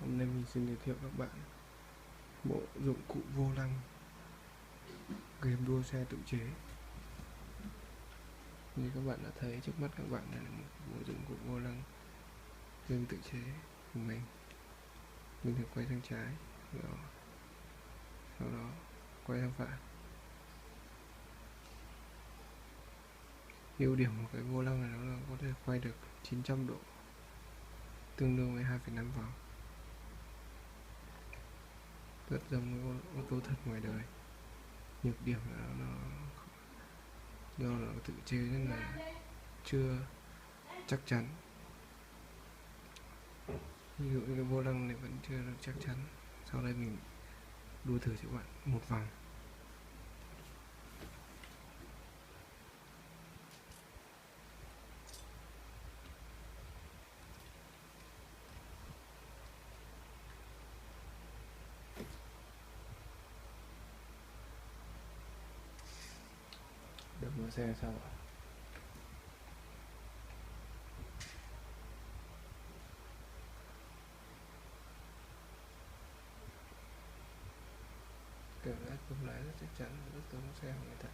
Hôm nay mình xin giới thiệu các bạn bộ dụng cụ vô lăng game đua xe tự chế. Như các bạn đã thấy trước mắt các bạn là một bộ dụng cụ vô lăng game tự chế của mình. Mình được quay sang trái, sau đó quay sang phải. Ưu điểm của cái vô lăng này nó là có thể quay được 900 độ, tương đương với 2,5 vòng, rất giống với ô tô thật ngoài đời. Nhược điểm là nó do nó tự chế nên là chưa chắc chắn. Ví dụ như cái vô lăng này vẫn chưa được chắc chắn. Sau đây mình đua thử cho các bạn một vòng. Đập vào xe sao ạ? Cảm giác không lái rất chắc chắn, rất giống xe của người ta.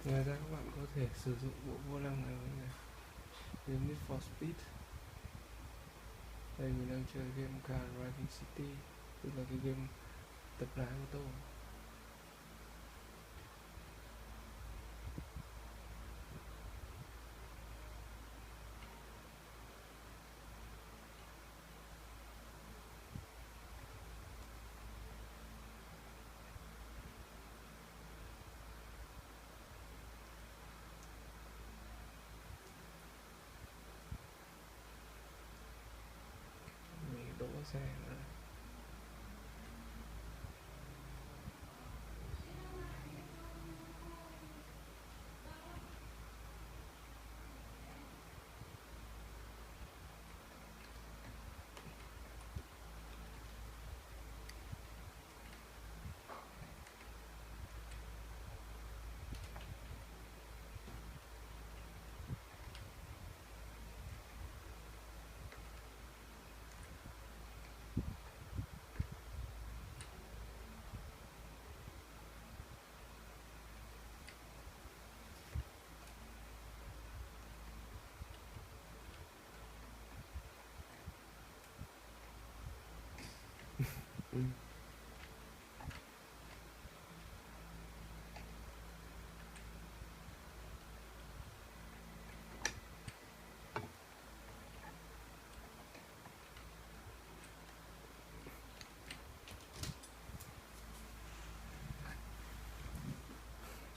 Ngoài ra các bạn có thể sử dụng bộ vô lăng này game Need for Speed. Đây mình đang chơi game Car Driving City, tức là cái game tập lái ô tô. Mình đỗ xe nữa.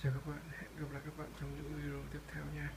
Chào các bạn, hẹn gặp lại các bạn trong những video tiếp theo nha.